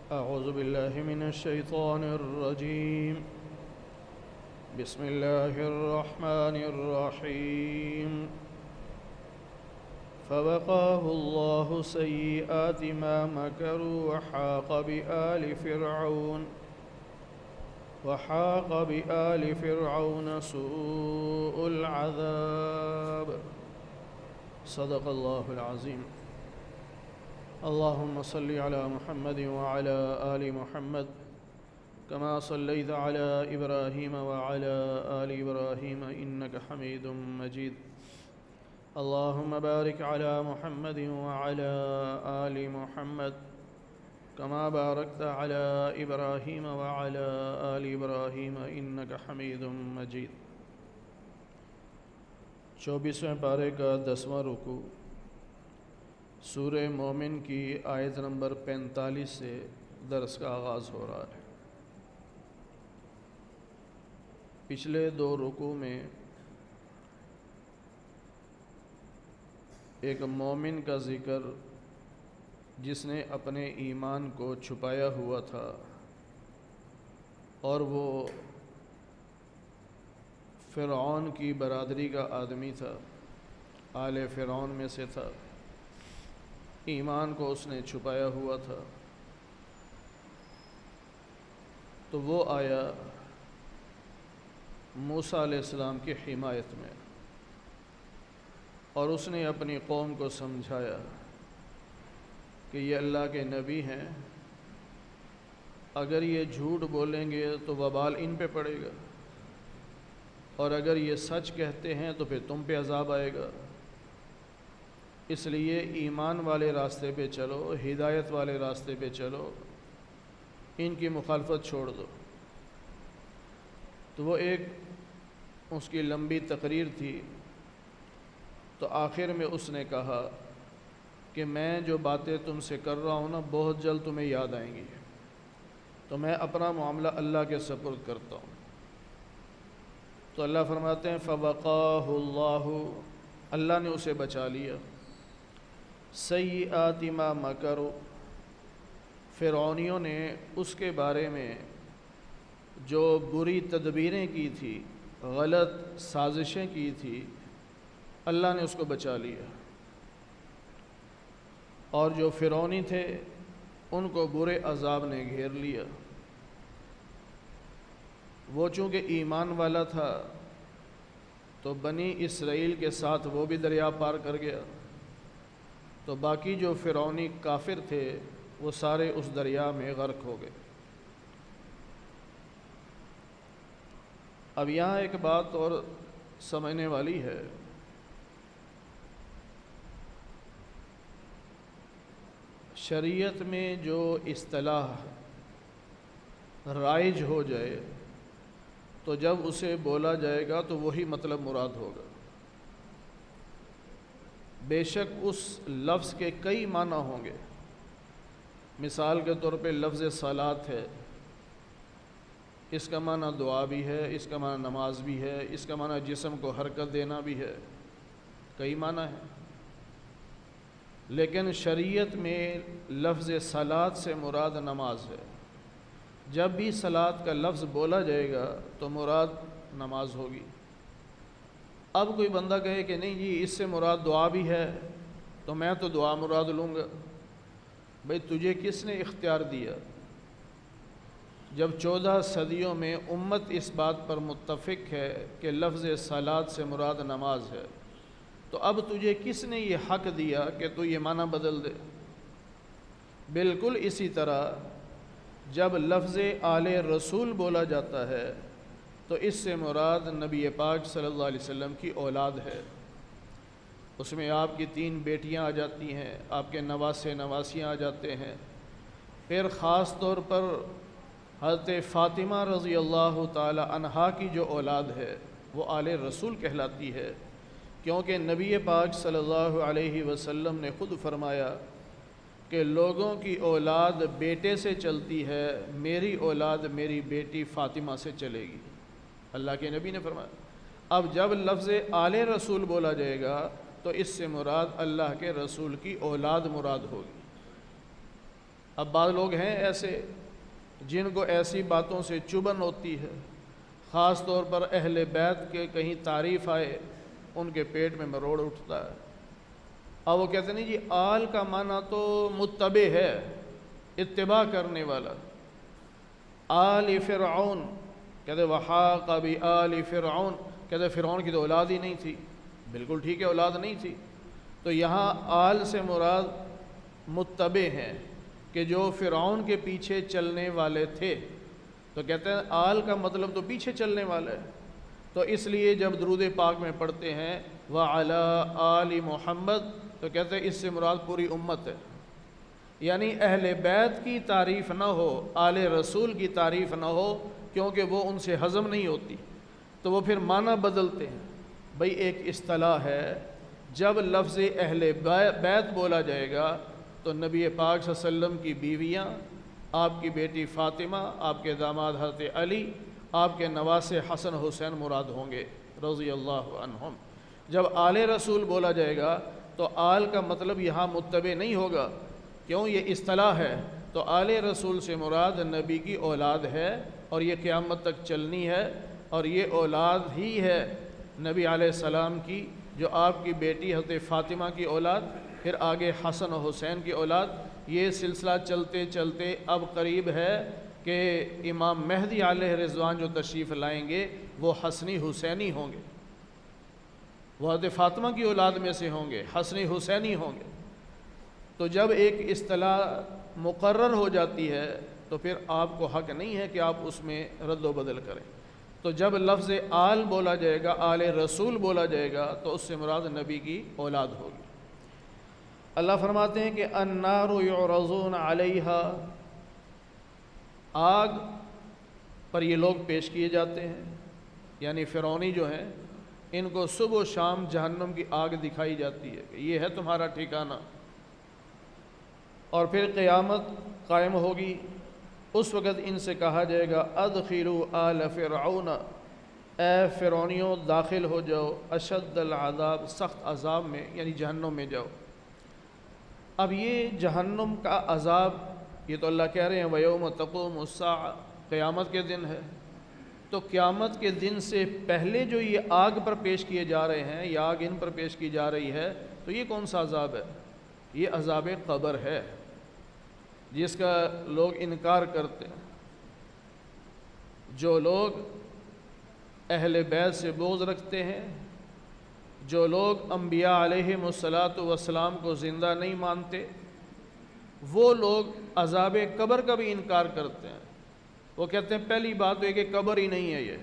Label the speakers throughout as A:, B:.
A: أعوذ بالله من الشيطان الرجيم. بسم الله الرحمن الرحيم. فوقاه الله سيئات ما مكروا وحاق بآل فرعون سوء العذاب. صدق الله العظيم. اللهم صل على محمد وعلى آل محمد كما صليت على إبراهيم وعلى آل إبراهيم إنك حميد مجيد. اللهم بارك على محمد وعلى آل محمد كما باركت على إبراهيم وعلى آل إبراهيم إنك حميد مجيد. 24ویں پارے کا 10واں رکوع سورہ مومن کی آیت نمبر 45 سے درس کا آغاز ہو رہا ہے. پچھلے 2 رکوع میں ایک مومن کا ذکر جس نے اپنے ایمان کو چھپایا ہوا تھا اور وہ فرعون کی برادری کا آدمی تھا، آل فرعون میں سے تھا، ایمان کو اس نے چھپایا ہوا تھا. تو وہ آیا موسیٰ علیہ السلام کی حمایت میں اور اس نے اپنی قوم کو سمجھایا کہ یہ اللہ کے نبی ہیں، اگر یہ جھوٹ بولیں گے تو وبال ان پہ پڑے گا، اور اگر یہ سچ کہتے ہیں تو پھر تم پہ عذاب آئے گا. اس لیے ایمان والے راستے پہ چلو، ہدایت والے راستے پہ چلو، ان کی مخالفت چھوڑ دو. تو وہ ایک اس کی لمبی تقریر تھی. تو آخر میں اس نے کہا کہ میں جو باتیں تم سے کر رہا ہوں نا بہت جلد تمہیں یاد آئیں گی، تو میں اپنا معاملہ اللہ کے سپرد کرتا ہوں. تو اللہ فرماتے ہیں فوقاہ اللہ، اللہ نے اسے بچا لیا. سیئات ما مکروا، فرعونیوں نے اس کے بارے میں جو بری تدبیریں کی تھی، غلط سازشیں کی تھی، اللہ نے اس کو بچا لیا. اور جو فرعونی تھے ان کو برے عذاب نے گھیر لیا. وہ چونکہ ایمان والا تھا تو بنی اسرائیل کے ساتھ وہ بھی دریا پار کر گیا، تو باقی جو فرعونی کافر تھے وہ سارے اس دریا میں غرق ہو گئے. اب یہاں ایک بات اور سمجھنے والی ہے. شریعت میں جو اصطلاح رائج ہو جائے تو جب اسے بولا جائے گا تو وہی مطلب مراد ہوگا. بے شک اس لفظ کے کئی معنی ہوں گے. مثال کے طور پہ لفظ صلاۃ ہے، اس کا معنی دعا بھی ہے، اس کا معنی نماز بھی ہے، اس کا معنی جسم کو حرکت دینا بھی ہے، کئی معنی ہیں. لیکن شریعت میں لفظ صلاۃ سے مراد نماز ہے. جب بھی صلاۃ کا لفظ بولا جائے گا تو مراد نماز ہوگی. اب کوئی بندہ کہے کہ نہیں جی اس سے مراد دعا بھی ہے تو میں تو دعا مراد لوں گا. بھئی تجھے کس نے اختیار دیا؟ جب 14 صدیوں میں امت اس بات پر متفق ہے کہ لفظ صلاۃ سے مراد نماز ہے، تو اب تجھے کس نے یہ حق دیا کہ تو یہ معنی بدل دے؟ بالکل اسی طرح جب لفظ آل رسول بولا جاتا ہے تو اس سے مراد نبی پاک صلی اللہ علیہ وسلم کی اولاد ہے. اس میں آپ کی 3 بیٹیاں آ جاتی ہیں، آپ کے نواسے نواسیاں آ جاتے ہیں. پھر خاص طور پر حضرت فاطمہ رضی اللہ تعالی عنہا کی جو اولاد ہے وہ آل رسول کہلاتی ہے، کیونکہ نبی پاک صلی اللہ علیہ وسلم نے خود فرمایا کہ لوگوں کی اولاد بیٹے سے چلتی ہے، میری اولاد میری بیٹی فاطمہ سے چلے گی. اللہ کے نبی نے فرمایا. اب جب لفظ آل رسول بولا جائے گا تو اس سے مراد اللہ کے رسول کی اولاد مراد ہوگی. اب بعض لوگ ہیں ایسے جن کو ایسی باتوں سے چبھن ہوتی ہے، خاص طور پر اہل بیت کے کہیں تعریف آئے ان کے پیٹ میں مروڑ اٹھتا ہے۔ اب وہ کہتے ہیں نہیں جی آل کا معنی تو متبع ہے، اتباع کرنے والا۔ آل فرعون کہتے وحاق بآل فرعون، کہتے فرعون کی تو اولاد ہی نہیں تھی۔ بالکل ٹھیک ہے، اولاد نہیں تھی، تو یہاں آل سے مراد متبع ہیں کہ جو فرعون کے پیچھے چلنے والے تھے، تو کہتے ہیں آل کا مطلب تو پیچھے چلنے والا ہے۔ تو اس لیے جب درود پاک میں پڑھتے ہیں وَعَلَىٰ آلِ محمد، تو کہتے ہیں اس سے مراد پوری امت ہے، یعنی اہل بیت کی تعریف نہ ہو، آل رسول کی تعریف نہ ہو، کیونکہ وہ ان سے ہضم نہیں ہوتی، تو وہ پھر معنی بدلتے ہیں۔ بھئی ایک اصطلاح ہے، جب لفظ اہل بیت بولا جائے گا تو نبی پاک صلی اللہ علیہ وسلم کی بیویاں، آپ کی بیٹی فاطمہ، آپ کے داماد حضرت علی، آپ کے نواسے حسن حسین مراد ہوں گے رضی اللہ عنہم۔ جب آل رسول بولا جائے گا تو آل کا مطلب یہاں متبع نہیں ہوگا، کیوں؟ یہ اصطلاح ہے، تو آل رسول سے مراد نبی کی اولاد ہے اور یہ قیامت تک چلنی ہے، اور یہ اولاد ہی ہے نبی علیہ السلام کی، جو آپ کی بیٹی حضرت فاطمہ کی اولاد، پھر آگے حسن و حسین کی اولاد۔ یہ سلسلہ چلتے چلتے اب قریب ہے کہ امام مہدی علیہ رضوان جو تشریف لائیں گے وہ حسنی حسینی ہوں گے، وہ حضرت فاطمہ کی اولاد میں سے ہوں گے، حسنی حسینی ہوں گے۔ تو جب ایک اصطلاح مقرر ہو جاتی ہے تو پھر آپ کو حق نہیں ہے کہ آپ اس میں رد و بدل کریں۔ تو جب لفظ آل بولا جائے گا، آل رسول بولا جائے گا، تو اس سے مراد نبی کی اولاد ہوگی۔ اللہ فرماتے ہیں کہ النار یعرضون علیہا، آگ پر یہ لوگ پیش کیے جاتے ہیں، یعنی فرعونی جو ہیں ان کو صبح و شام جہنم کی آگ دکھائی جاتی ہے کہ یہ ہے تمہارا ٹھکانہ۔ اور پھر قیامت قائم ہوگی، اس وقت ان سے کہا جائے گا ادخلوا آل فرعون، اے فرعونیوں داخل ہو جاؤ، اشد العذاب، سخت عذاب میں، یعنی جہنم میں جاؤ۔ اب یہ جہنم کا عذاب، یہ تو اللہ کہہ رہے ہیں وَيَوْمَ تَقُومُ السَّاعَةُ، قیامت کے دن ہے، تو قیامت کے دن سے پہلے جو یہ آگ پر پیش کیے جا رہے ہیں، یہ آگ ان پر پیش کی جا رہی ہے، تو یہ کون سا عذاب ہے؟ یہ عذاب قبر ہے، جس کا لوگ انکار کرتے ہیں۔ جو لوگ اہل بیت سے بغض رکھتے ہیں، جو لوگ انبیاء علیہم الصلاۃ کو زندہ نہیں مانتے، وہ لوگ عذاب قبر کا بھی انکار کرتے ہیں۔ وہ کہتے ہیں پہلی بات تو یہ کہ قبر ہی نہیں ہے، یہ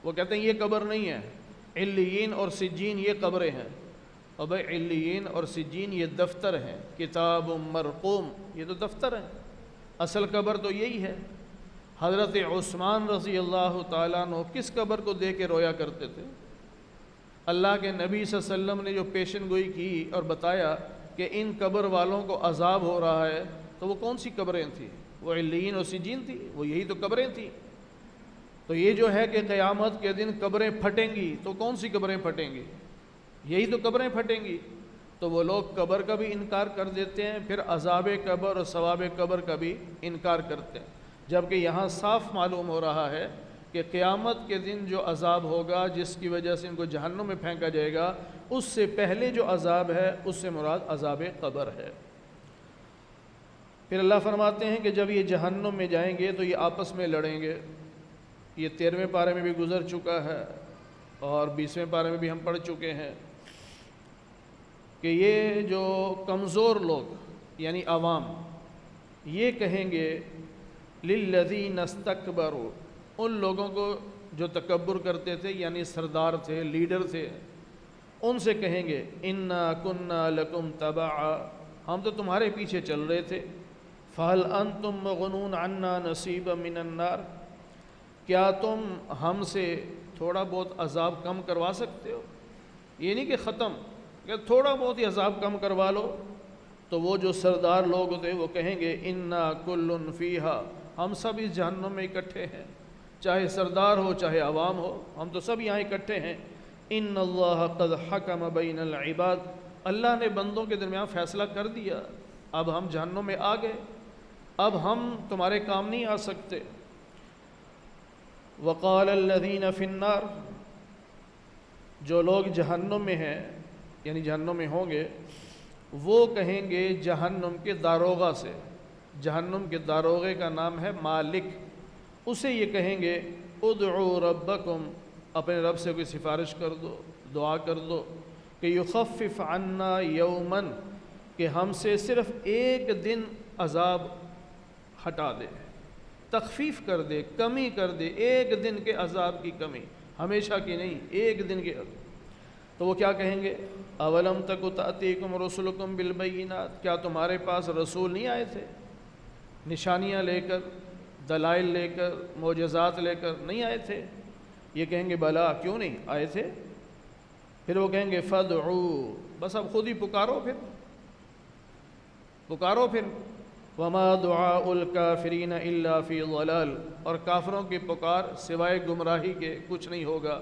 A: وہ کہتے ہیں یہ قبر نہیں ہے، علیین اور سجین یہ قبریں ہیں۔ اور بھائی علیین اور سجین یہ دفتر ہیں، کتاب مرقوم یہ تو دفتر ہیں، اصل قبر تو یہی ہے۔ حضرت عثمان رضی اللہ تعالیٰ عنہ کس قبر کو دیکھ کے رویا کرتے تھے؟ اللہ کے نبی صلی اللہ علیہ وسلم نے جو پیشن گوئی کی اور بتایا کہ ان قبر والوں کو عذاب ہو رہا ہے، تو وہ کون سی قبریں تھیں؟ وہ علیین اور سجین تھی، وہ یہی تو قبریں تھیں۔ تو یہ جو ہے کہ قیامت کے دن قبریں پھٹیں گی، تو کون سی قبریں پھٹیں گی؟ یہی تو قبریں پھٹیں گی۔ تو وہ لوگ قبر کا بھی انکار کر دیتے ہیں، پھر عذاب قبر اور ثواب قبر کا بھی انکار کرتے ہیں، جبکہ یہاں صاف معلوم ہو رہا ہے کہ قیامت کے دن جو عذاب ہوگا، جس کی وجہ سے ان کو جہنم میں پھینکا جائے گا، اس سے پہلے جو عذاب ہے اس سے مراد عذاب قبر ہے۔ پھر اللہ فرماتے ہیں کہ جب یہ جہنم میں جائیں گے تو یہ آپس میں لڑیں گے۔ یہ 13ویں پارے میں بھی گزر چکا ہے اور 20ویں پارے میں بھی ہم پڑھ چکے ہیں کہ یہ جو کمزور لوگ یعنی عوام یہ کہیں گے للذین استکبروا، ان لوگوں کو جو تکبر کرتے تھے یعنی سردار تھے، لیڈر تھے، ان سے کہیں گے انا کنا لکم تبعا، ہم تو تمہارے پیچھے چل رہے تھے، فہل انتم مغنون عنا نصیبا من النار، کیا تم ہم سے تھوڑا بہت عذاب کم کروا سکتے ہو؟ یہ نہیں کہ ختم، کہ تھوڑا بہت ہی عذاب کم کروا لو۔ تو وہ جو سردار لوگ تھے وہ کہیں گے انا کل فیہا، ہم سب اس جہنم میں اکٹھے ہیں، چاہے سردار ہو چاہے عوام ہو، ہم تو سب یہاں اکٹھے ہیں۔ ان اللہ قد حکم بین العباد، اللہ نے بندوں کے درمیان فیصلہ کر دیا، اب ہم جہنم میں آ گئے۔ اب ہم تمہارے کام نہیں آ سکتے۔ وقال الذین فی النار، جو لوگ جہنم میں ہیں یعنی جہنم میں ہوں گے، وہ کہیں گے جہنم کے داروغہ سے، جہنم کے داروغے کا نام ہے مالک، اسے یہ کہیں گے ادعوا ربکم، اپنے رب سے کوئی سفارش کر دو، دعا کر دو کہ یخفف عنا یوما، کہ ہم سے صرف ایک دن عذاب ہٹا دے، تخفیف کر دے، کمی کر دے، ایک دن کے عذاب کی کمی، ہمیشہ کی نہیں، ایک دن کے عذاب۔ تو وہ کیا کہیں گے؟ اولم تک تأتیکم رسلکم بالبینات، کیا تمہارے پاس رسول نہیں آئے تھے نشانیاں لے کر، دلائل لے کر، معجزات لے کر، نہیں آئے تھے؟ یہ کہیں گے بلا، کیوں نہیں آئے تھے؟ پھر وہ کہیں گے فادعوا، بس اب خود ہی پکارو، پکارو پھر۔ وما دعاء الکافرین الا فی ضلال، اور کافروں کی پکار سوائے گمراہی کے کچھ نہیں ہوگا،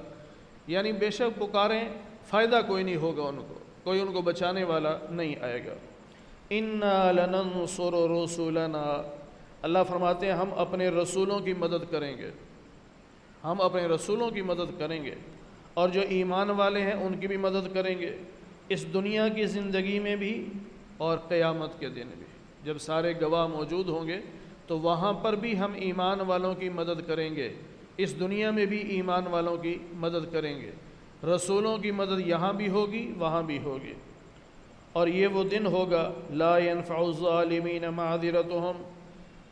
A: یعنی بے شک پکاریں فائدہ کوئی نہیں ہوگا ان کو، کوئی ان کو بچانے والا نہیں آئے گا۔ انا لننصر رسولنا، اللہ فرماتے ہیں ہم اپنے رسولوں کی مدد کریں گے، ہم اپنے رسولوں کی مدد کریں گے، اور جو ایمان والے ہیں ان کی بھی مدد کریں گے، اس دنیا کی زندگی میں بھی اور قیامت کے دن بھی، جب سارے گواہ موجود ہوں گے تو وہاں پر بھی ہم ایمان والوں کی مدد کریں گے، اس دنیا میں بھی ایمان والوں کی مدد کریں گے، رسولوں کی مدد یہاں بھی ہوگی وہاں بھی ہوگی۔ اور یہ وہ دن ہوگا لا ينفع الظالمین معذرتهم،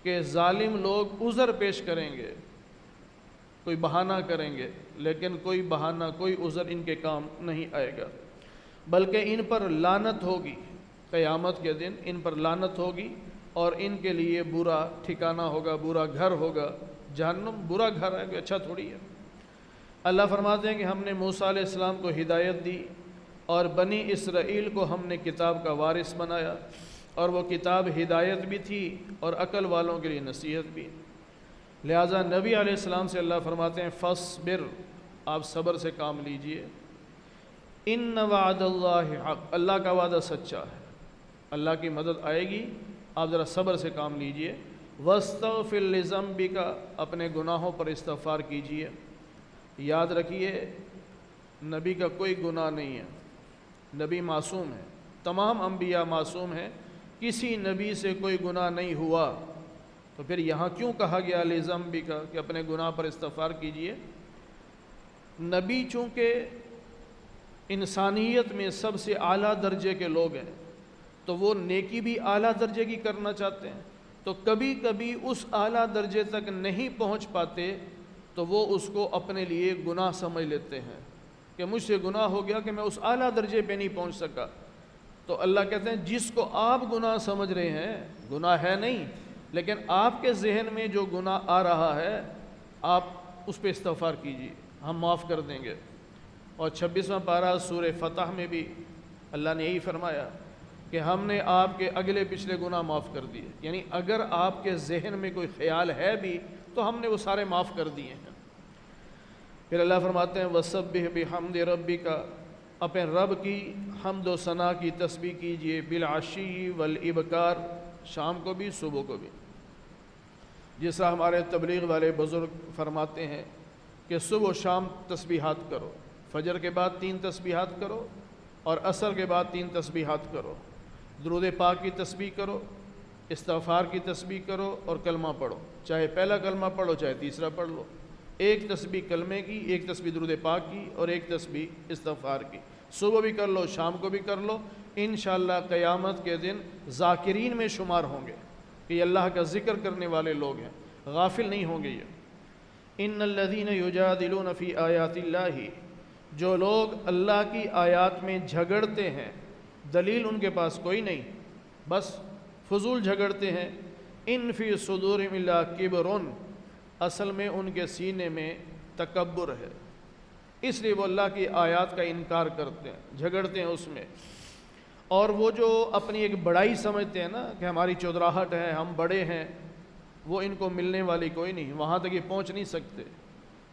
A: کہ ظالم لوگ عذر پیش کریں گے، کوئی بہانہ کریں گے، لیکن کوئی بہانہ، کوئی عذر ان کے کام نہیں آئے گا، بلکہ ان پر لعنت ہوگی، قیامت کے دن ان پر لعنت ہوگی، اور ان کے لیے برا ٹھکانہ ہوگا، برا گھر ہوگا، جہنم برا گھر ہے، کہ اچھا تھوڑی ہے۔ اللہ فرماتے ہیں کہ ہم نے موسیٰ علیہ السلام کو ہدایت دی، اور بنی اسرائیل کو ہم نے کتاب کا وارث بنایا، اور وہ کتاب ہدایت بھی تھی اور عقل والوں کے لیے نصیحت بھی۔ لہٰذا نبی علیہ السلام سے اللہ فرماتے ہیں فاصبر، آپ صبر سے کام لیجئے، ان وعد اللہ حق، اللہ کا وعدہ سچا ہے، اللہ کی مدد آئے گی، آپ ذرا صبر سے کام لیجئے۔ واستغفر لذنبک، اپنے گناہوں پر استغفار کیجئے۔ یاد رکھیے نبی کا کوئی گناہ نہیں ہے، نبی معصوم ہے، تمام انبیاء معصوم ہیں، کسی نبی سے کوئی گناہ نہیں ہوا، تو پھر یہاں کیوں کہا گیا لذنبک کہ اپنے گناہ پر استغفار کیجئے؟ نبی چونکہ انسانیت میں سب سے اعلیٰ درجے کے لوگ ہیں، تو وہ نیکی بھی اعلیٰ درجے کی کرنا چاہتے ہیں، تو کبھی کبھی اس اعلیٰ درجے تک نہیں پہنچ پاتے تو وہ اس کو اپنے لیے گناہ سمجھ لیتے ہیں کہ مجھ سے گناہ ہو گیا کہ میں اس اعلیٰ درجے پہ نہیں پہنچ سکا۔ تو اللہ کہتے ہیں جس کو آپ گناہ سمجھ رہے ہیں، گناہ ہے نہیں، لیکن آپ کے ذہن میں جو گناہ آ رہا ہے آپ اس پہ استغفار کیجیے، ہم معاف کر دیں گے۔ اور 26واں پارہ سورہ فتح میں بھی اللہ نے یہی فرمایا کہ ہم نے آپ کے اگلے پچھلے گناہ معاف کر دیے، یعنی اگر آپ کے ذہن میں کوئی خیال ہے بھی تو ہم نے وہ سارے معاف کر دیے ہیں۔ پھر اللہ فرماتے ہیں وَسَبِّحْ بِحَمْدِ رَبِّكَ، اپنے رب کی حمد و ثنا کی تسبیح کیجئے، بالعشی والابکار، شام کو بھی صبح کو بھی۔ جس طرح ہمارے تبلیغ والے بزرگ فرماتے ہیں کہ صبح و شام تسبیحات کرو، فجر کے بعد 3 تسبیحات کرو اور عصر کے بعد 3 تسبیحات کرو، درود پاک کی تسبیح کرو، استغفار کی تسبیح کرو اور کلمہ پڑھو، چاہے پہلا کلمہ پڑھو چاہے تیسرا پڑھ لو، ایک تسبیح کلمے کی، ایک تسبیح درود پاک کی اور ایک تسبیح استغفار کی، صبح بھی کر لو شام کو بھی کر لو، انشاءاللہ قیامت کے دن ذاکرین میں شمار ہوں گے کہ یہ اللہ کا ذکر کرنے والے لوگ ہیں، غافل نہیں ہوں گے یہ۔ ان الذین یجادلون فی آیات اللہ، جو لوگ اللہ کی آیات میں جھگڑتے ہیں، دلیل ان کے پاس کوئی نہیں، بس فضول جھگڑتے ہیں، ان فی صدورہم الا کبر، اصل میں ان کے سینے میں تکبر ہے، اس لیے وہ اللہ کی آیات کا انکار کرتے ہیں، جھگڑتے ہیں اس میں۔ اور وہ جو اپنی ایک بڑائی سمجھتے ہیں نا کہ ہماری چودراہٹ ہے، ہم بڑے ہیں، وہ ان کو ملنے والی کوئی نہیں، وہاں تک یہ پہنچ نہیں سکتے،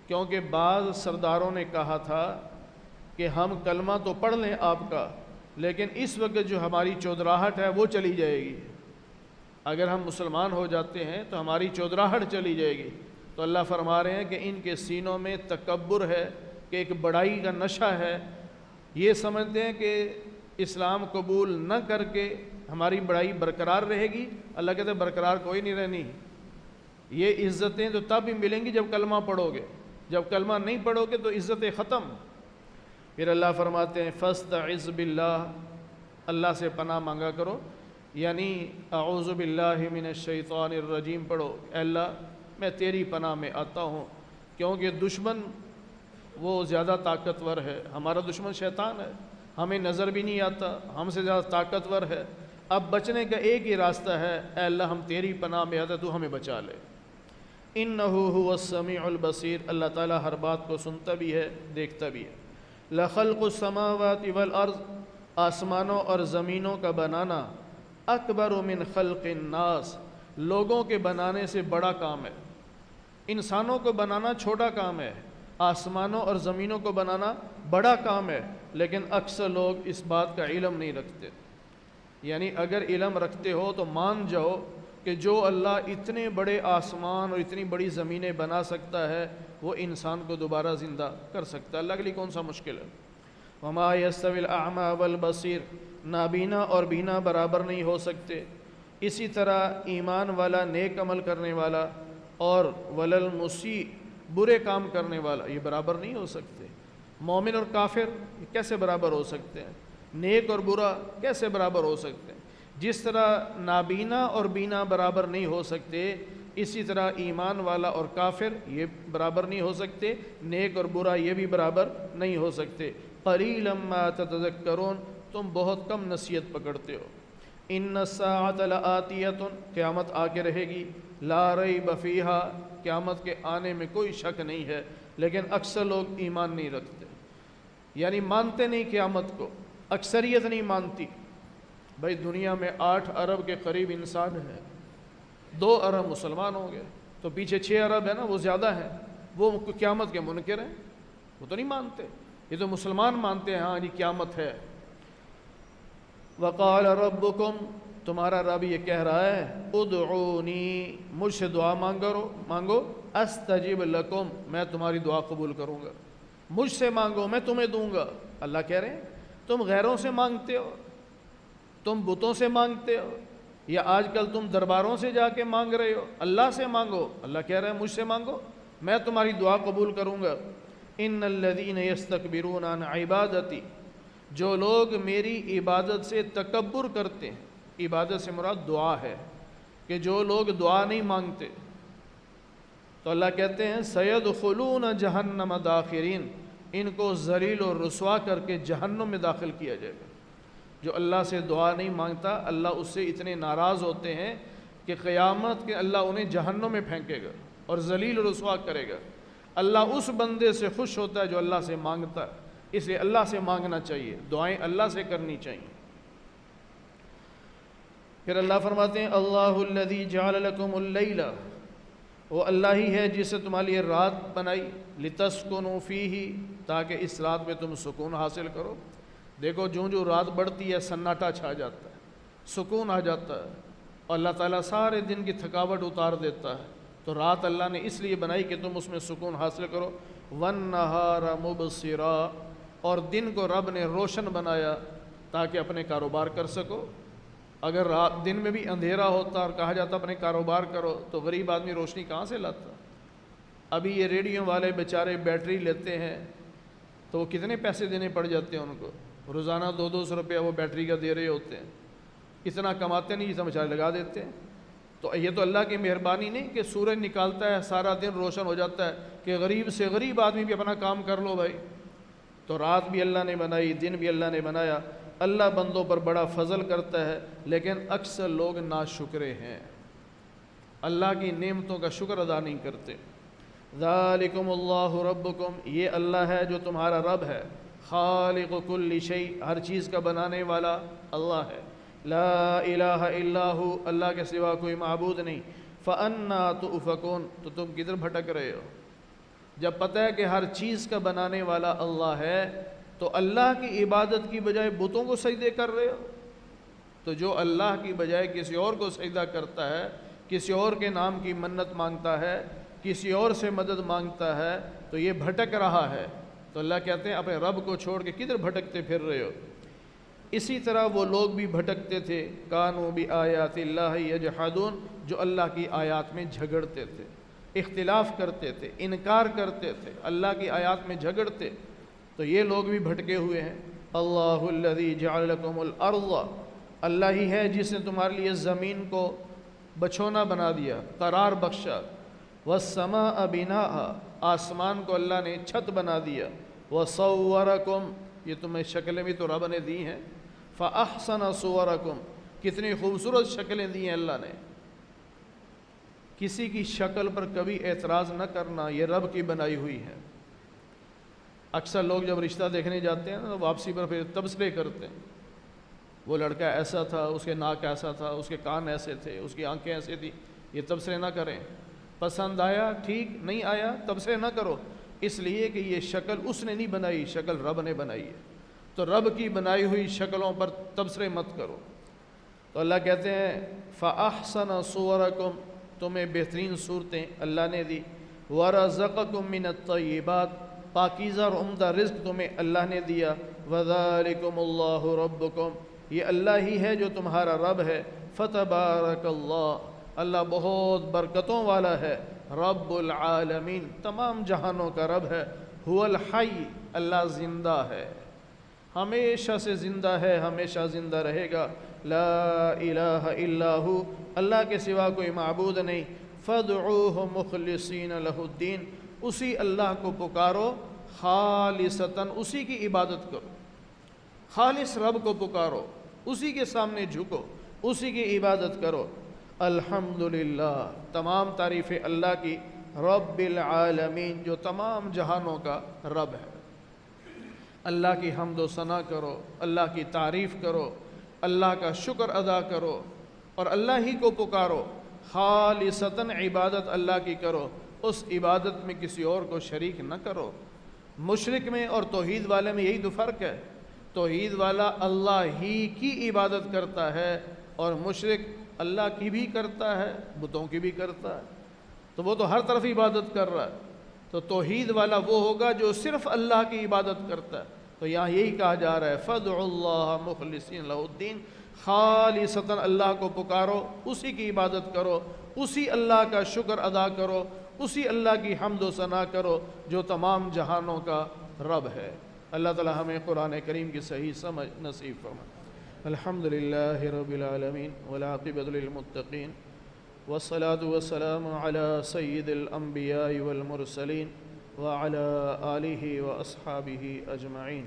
A: کیونکہ بعض سرداروں نے کہا تھا کہ ہم کلمہ تو پڑھ لیں آپ کا، لیکن اس وقت جو ہماری چودراہٹ ہے وہ چلی جائے گی، اگر ہم مسلمان ہو جاتے ہیں تو ہماری چودراہٹ چلی جائے گی۔ تو اللہ فرما رہے ہیں کہ ان کے سینوں میں تکبر ہے، کہ ایک بڑائی کا نشہ ہے، یہ سمجھتے ہیں کہ اسلام قبول نہ کر کے ہماری بڑائی برقرار رہے گی۔ اللہ کہتے ہیں برقرار کوئی نہیں رہنی، یہ عزتیں تو تب ہی ملیں گی جب کلمہ پڑھو گے، جب کلمہ نہیں پڑھو گے تو عزتیں ختم۔ پھر اللہ فرماتے ہیں فاستعذ باللہ، اللہ سے پناہ مانگا کرو، یعنی اعوذ باللہ من الشیطان الرجیم پڑھو، اے اللہ میں تیری پناہ میں آتا ہوں، کیونکہ دشمن وہ زیادہ طاقتور ہے، ہمارا دشمن شیطان ہے، ہمیں نظر بھی نہیں آتا، ہم سے زیادہ طاقتور ہے۔ اب بچنے کا ایک ہی راستہ ہے، اے اللہ ہم تیری پناہ میں آتے تو ہمیں بچا لے۔ انہ هو السمیع البصیر، اللہ تعالیٰ ہر بات کو سنتا بھی ہے، دیکھتا بھی ہے۔ لخلق السماوات والارض، آسمانوں اور زمینوں کا بنانا، اکبر من خلق الناس، لوگوں کے بنانے سے بڑا کام ہے۔ انسانوں کو بنانا چھوٹا کام ہے، آسمانوں اور زمینوں کو بنانا بڑا کام ہے، لیکن اکثر لوگ اس بات کا علم نہیں رکھتے۔ یعنی اگر علم رکھتے ہو تو مان جاؤ کہ جو اللہ اتنے بڑے آسمان اور اتنی بڑی زمینیں بنا سکتا ہے وہ انسان کو دوبارہ زندہ کر سکتا ہے، اللہ کے لیے کون سا مشکل ہے۔ وما یستوی الاعمی والبصیر، نابینا اور بینا برابر نہیں ہو سکتے۔ اسی طرح ایمان والا، نیک عمل کرنے والا، اور وللمسیء، برے کام کرنے والا، یہ برابر نہیں ہو سکتے۔ مومن اور کافر یہ کیسے برابر ہو سکتے ہیں؟ نیک اور برا کیسے برابر ہو سکتے ہیں؟ جس طرح نابینا اور بینا برابر نہیں ہو سکتے، اسی طرح ایمان والا اور کافر یہ برابر نہیں ہو سکتے، نیک اور برا یہ بھی برابر نہیں ہو سکتے۔ قلیلا ما تتذکرون، تم بہت کم نصیحت پکڑتے ہو۔ ان الساعۃ لآتیۃ، قیامت آ کے رہے گی، لا ریب فیہا، قیامت کے آنے میں کوئی شک نہیں ہے، لیکن اکثر لوگ ایمان نہیں رکھتے، یعنی مانتے نہیں قیامت کو، اکثریت نہیں مانتی۔ بھائی دنیا میں 8 ارب کے قریب انسان ہیں، 2 ارب مسلمان ہوں گے، تو پیچھے 6 ارب ہے نا، وہ زیادہ ہیں، وہ قیامت کے منکر ہیں، وہ تو نہیں مانتے۔ یہ تو مسلمان مانتے ہیں ہاں جی قیامت ہے۔ وقال ربکم، تمہارا رب یہ کہہ رہا ہے، ادعونی، مجھ سے دعا مانگو، استجب لکم، میں تمہاری دعا قبول کروں گا، مجھ سے مانگو میں تمہیں دوں گا۔ اللہ کہہ رہے ہیں تم غیروں سے مانگتے ہو، تم بتوں سے مانگتے ہو، یا آج کل تم درباروں سے جا کے مانگ رہے ہو، اللہ سے مانگو۔ اللہ کہہ رہا ہے مجھ سے مانگو، میں تمہاری دعا قبول کروں گا۔ ان الذین یستکبرون عن عبادتی، جو لوگ میری عبادت سے تکبر کرتے ہیں، عبادت سے مراد دعا ہے، کہ جو لوگ دعا نہیں مانگتے، تو اللہ کہتے ہیں سیدخلون جہنم داخرین، ان کو ذلیل و رسوا کر کے جہنم میں داخل کیا جائے گا۔ جو اللہ سے دعا نہیں مانگتا، اللہ اس سے اتنے ناراض ہوتے ہیں کہ قیامت کے اللہ انہیں جہنم میں پھینکے گا اور ذلیل و رسوا کرے گا۔ اللہ اس بندے سے خوش ہوتا ہے جو اللہ سے مانگتا ہے، اس لیے اللہ سے مانگنا چاہیے، دعائیں اللہ سے کرنی چاہیے۔ پھر اللہ فرماتے ہیں اللہ الذی جعل لکم اللیل، وہ اللہ ہی ہے جس نے تمہارے لیے رات بنائی، لتسکنوا فیہ، تاکہ اس رات میں تم سکون حاصل کرو۔ دیکھو جو رات بڑھتی ہے سناٹا چھا جاتا ہے، سکون آ جاتا ہے، اور اللہ تعالیٰ سارے دن کی تھکاوٹ اتار دیتا ہے۔ تو رات اللہ نے اس لیے بنائی کہ تم اس میں سکون حاصل کرو۔ وَالنَّهَارَ مُبْصِرًا، اور دن کو رب نے روشن بنایا تاکہ اپنے کاروبار کر سکو۔ اگر دن میں بھی اندھیرا ہوتا اور کہا جاتا اپنے کاروبار کرو تو غریب آدمی روشنی کہاں سے لاتا؟ ابھی یہ ریڈیو والے بیچارے بیٹری لیتے ہیں تو وہ کتنے پیسے دینے پڑ جاتے ہیں ان کو، روزانہ 200 روپیہ وہ بیٹری کا دے رہے ہوتے ہیں، اتنا کماتے نہیں جتنا بیچارے لگا دیتے ہیں۔ تو یہ تو اللہ کی مہربانی نہیں کہ سورج نکالتا ہے سارا دن روشن ہو جاتا ہے کہ غریب سے غریب آدمی بھی اپنا کام کر لو بھائی۔ تو رات بھی اللہ نے بنائی، دن بھی اللہ نے بنایا۔ اللہ بندوں پر بڑا فضل کرتا ہے، لیکن اکثر لوگ ناشکرے ہیں، اللہ کی نعمتوں کا شکر ادا نہیں کرتے۔ ذالکم اللہ ربکم، یہ اللہ ہے جو تمہارا رب ہے، خالق کل شیء، ہر چیز کا بنانے والا اللہ ہے۔ لا الہ الا ہو، اللہ کے سوا کوئی معبود نہیں۔ فانا تؤفکون، تو تم کدھر بھٹک رہے ہو؟ جب پتہ ہے کہ ہر چیز کا بنانے والا اللہ ہے تو اللہ کی عبادت کی بجائے بتوں کو سجدے کر رہے ہو۔ تو جو اللہ کی بجائے کسی اور کو سجدہ کرتا ہے، کسی اور کے نام کی منت مانگتا ہے، کسی اور سے مدد مانگتا ہے، تو یہ بھٹک رہا ہے۔ تو اللہ کہتے ہیں اپنے رب کو چھوڑ کے کدھر بھٹکتے پھر رہے ہو؟ اسی طرح وہ لوگ بھی بھٹکتے تھے، کانوا بآیات اللہ یجحدون، جو اللہ کی آیات میں جھگڑتے تھے، اختلاف کرتے تھے، انکار کرتے تھے، اللہ کی آیات میں جھگڑتے، تو یہ لوگ بھی بھٹکے ہوئے ہیں۔ اللہ الذی جعل لکم الارض، اللہ ہی ہے جس نے تمہارے لیے زمین کو بچھونا بنا دیا، قرار بخشا، والسماء بناء، آسمان کو اللہ نے چھت بنا دیا، وصورکم، یہ تمہیں شکلیں بھی تو رب نے دی ہیں، فاحسن صورکم، کتنی خوبصورت شکلیں دی ہیں اللہ نے۔ کسی کی شکل پر کبھی اعتراض نہ کرنا، یہ رب کی بنائی ہوئی ہے۔ اکثر لوگ جب رشتہ دیکھنے جاتے ہیں نا، واپسی پر پھر تبصرے کرتے ہیں، وہ لڑکا ایسا تھا، اس کے ناک ایسا تھا، اس کے کان ایسے تھے، اس کی آنکھیں ایسے تھی۔ یہ تبصرے نہ کریں، پسند آیا ٹھیک، نہیں آیا تبصرے نہ کرو، اس لیے کہ یہ شکل اس نے نہیں بنائی، شکل رب نے بنائی ہے، تو رب کی بنائی ہوئی شکلوں پر تبصرے مت کرو۔ تو اللہ کہتے ہیں فَأَحْسَنَ صُوَرَكُمْ، تمہیں بہترین صورتیں اللہ نے دی، وَرَزَقَكُم مِّنَ الطَّيِّبَاتِ، پاکیزہ اور عمدہ رزق تمہیں اللہ نے دیا، وَذَلِكُمُ اللَّهُ رَبُّكُمْ، یہ اللہ ہی ہے جو تمہارا رب ہے، فَتَبَارَكَ اللَّهُ، اللہ بہت برکتوں والا ہے، رب العالمین، تمام جہانوں کا رب ہے، هو الحی، اللہ زندہ ہے، ہمیشہ سے زندہ ہے، ہمیشہ زندہ رہے گا، لا الہ الا ہو، اللہ کے سوا کوئی معبود نہیں، فادعوہ مخلصین لہ الدین، اسی اللہ کو پکارو خالصتاً، اسی کی عبادت کرو، خالص رب کو پکارو، اسی کے سامنے جھکو، اسی کی عبادت کرو۔ الحمدللہ، تمام تعریفیں اللہ کی، رب العالمین، جو تمام جہانوں کا رب ہے۔ اللہ کی حمد و ثنا کرو، اللہ کی تعریف کرو، اللہ کا شکر ادا کرو، اور اللہ ہی کو پکارو، خالصتاً عبادت اللہ کی کرو، اس عبادت میں کسی اور کو شریک نہ کرو۔ مشرک میں اور توحید والے میں یہی تو فرق ہے، توحید والا اللہ ہی کی عبادت کرتا ہے، اور مشرک اللہ کی بھی کرتا ہے، بتوں کی بھی کرتا ہے، تو وہ تو ہر طرف عبادت کر رہا ہے۔ تو توحید والا وہ ہوگا جو صرف اللہ کی عبادت کرتا ہے، تو یہاں یہی کہا جا رہا ہے فادعوا اللہ مخلصین لہ الدین، خالصتاً اللہ کو پکارو، اسی کی عبادت کرو، اسی اللہ کا شکر ادا کرو، اسی اللہ کی حمد و ثنا کرو جو تمام جہانوں کا رب ہے۔ اللہ تعالی ہمیں قرآن کریم کی صحیح سمجھ نصیب فرمائے۔ الحمدللہ رب العالمین والعاقبۃ للمتقین، والصلاة والسلام على سید الانبیاء والمرسلین وعلى آلہ واصحابہ اجمعین۔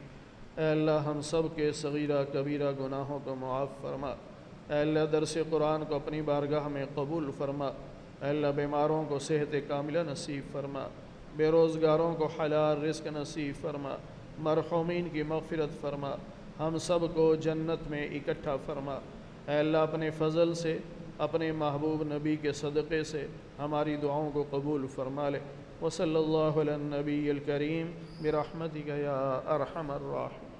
A: اے اللہ ہم سب کے صغیرہ کبیرہ گناہوں کو معاف فرما، اے اللہ درس قرآن کو اپنی بارگاہ میں قبول فرما، اے اللہ بیماروں کو صحت کاملہ نصیب فرما، بے روزگاروں کو حلال رزق نصیب فرما، مرحومین کی مغفرت فرما، ہم سب کو جنت میں اکٹھا فرما، اے اللہ اپنے فضل سے، اپنے محبوب نبی کے صدقے سے ہماری دعاؤں کو قبول فرما لے۔ وصلی اللہ علی النبی الکریم برحمتک یا ارحم الراحمین۔